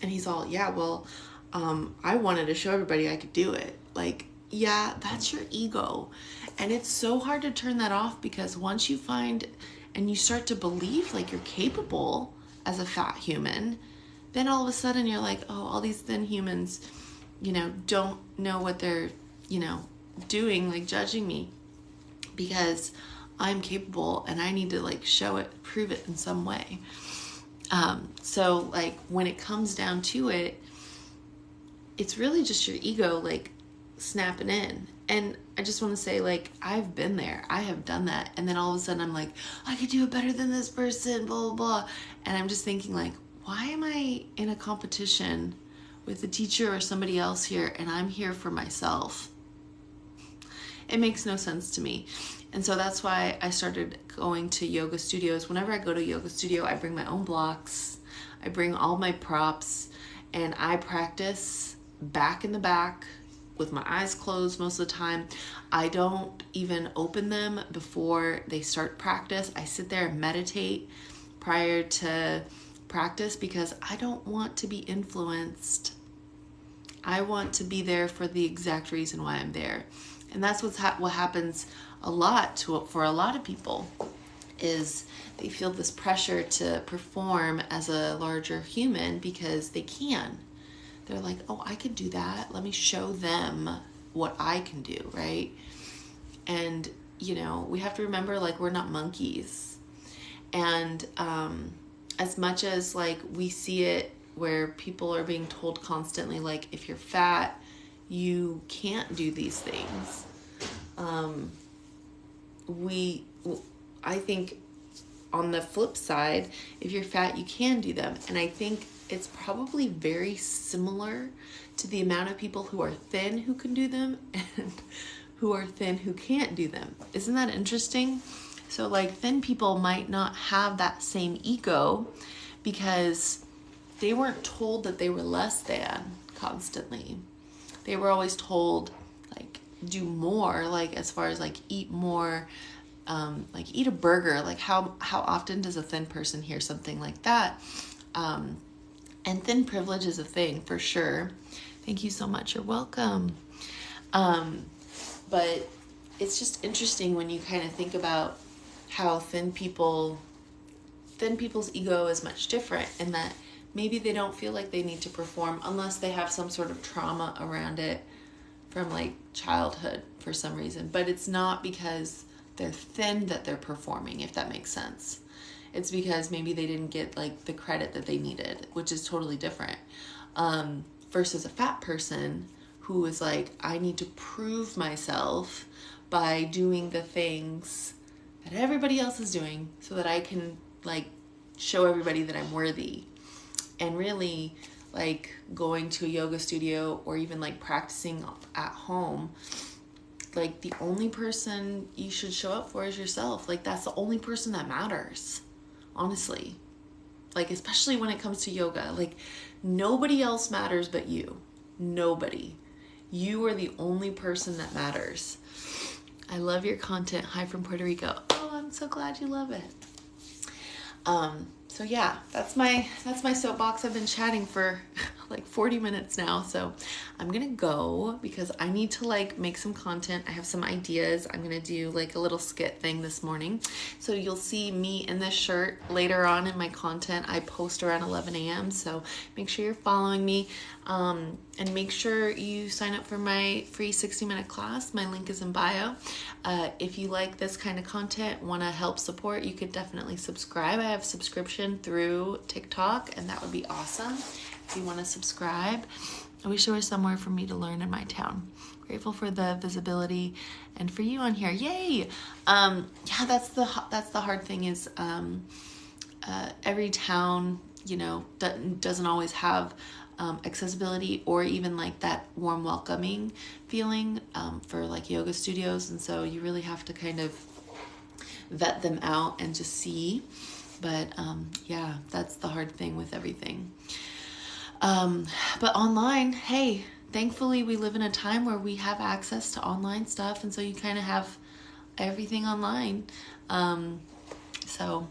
and he's all, yeah, well, I wanted to show everybody I could do it. Like, yeah, that's your ego. And it's so hard to turn that off, because once you find and you start to believe like you're capable as a fat human, then all of a sudden you're like, oh, all these thin humans, don't know what they're, doing, like judging me because I'm capable and I need to like show it, prove it in some way. So like when it comes down to it, it's really just your ego like snapping in. And I just want to say, like, I've been there. I have done that. And then all of a sudden I'm like, I could do it better than this person, blah, blah, blah. And I'm just thinking like, why am I in a competition with a teacher or somebody else here and I'm here for myself? It makes no sense to me. And so that's why I started going to yoga studios. Whenever I go to a yoga studio, I bring my own blocks. I bring all my props, and I practice back in the back with my eyes closed most of the time. I don't even open them before they start practice. I sit there and meditate prior to practice because I don't want to be influenced. I want to be there for the exact reason why I'm there. And that's what happens a lot for a lot of people, is they feel this pressure to perform as a larger human because they can. They're like, oh, I could do that. Let me show them what I can do, right? And, we have to remember, like, we're not monkeys. And as much as, like, we see it where people are being told constantly, like, if you're fat, you can't do these things. I think on the flip side, if you're fat, you can do them. And I think it's probably very similar to the amount of people who are thin who can do them and who are thin who can't do them. Isn't that interesting? So like thin people might not have that same ego because they weren't told that they were less than constantly. They were always told like do more, like as far as like eat more, like eat a burger. Like how often does a thin person hear something like that? And thin privilege is a thing for sure. Thank you so much. You're welcome. But it's just interesting when you kind of think about how thin people's ego is much different, and that maybe they don't feel like they need to perform unless they have some sort of trauma around it from like childhood for some reason. But it's not because they're thin that they're performing, if that makes sense. It's because maybe they didn't get like the credit that they needed, which is totally different. Versus a fat person who is like, I need to prove myself by doing the things that everybody else is doing so that I can like show everybody that I'm worthy. And really, like going to a yoga studio or even like practicing at home, like the only person you should show up for is yourself. Like that's the only person that matters, honestly. Like especially when it comes to yoga, like nobody else matters but you. Nobody. You are the only person that matters. I love your content. Hi from Puerto Rico. Oh, I'm so glad you love it. So yeah, that's my soapbox. I've been chatting for like 40 minutes now, so I'm gonna go because I need to like make some content. I have some ideas. I'm gonna do like a little skit thing this morning, so you'll see me in this shirt later on in my content. I post around 11 a.m. so make sure you're following me, and make sure you sign up for my free 60-minute class. My link is in bio. If you like this kind of content, want to help support, you could definitely subscribe. I have subscription through TikTok, and that would be awesome if you want to subscribe. I wish there was somewhere for me to learn in my town. Grateful for the visibility and for you on here. Yay! Yeah, that's the hard thing is every town, you know, doesn't always have accessibility or even like that warm welcoming feeling for like yoga studios, and so you really have to kind of vet them out and just see. But yeah, that's the hard thing with everything. But online, hey, thankfully we live in a time where we have access to online stuff, and so you kind of have everything online. So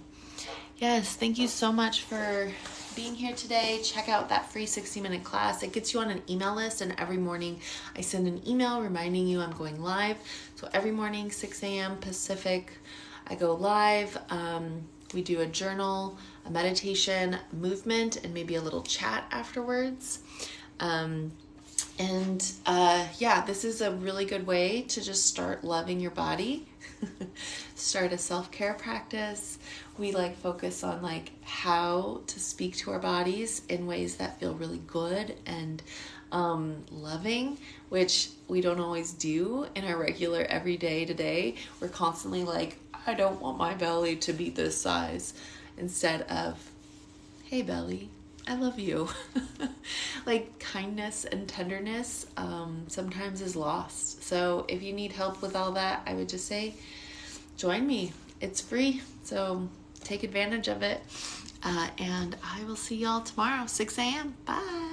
yes, thank you so much for being here today. Check out that free 60-minute class. It gets you on an email list, and every morning I send an email reminding you I'm going live. So every morning, 6 a.m. Pacific, I go live. We do a journal, a meditation, movement, and maybe a little chat afterwards. Yeah, this is a really good way to just start loving your body. Start a self-care practice. We like focus on like how to speak to our bodies in ways that feel really good and loving, which we don't always do in our regular everyday today. We're constantly like, I don't want my belly to be this size, instead of, hey belly, I love you. Like kindness and tenderness sometimes is lost. So if you need help with all that, I would just say, join me. It's free, so take advantage of it. And I will see y'all tomorrow, 6 a.m. Bye.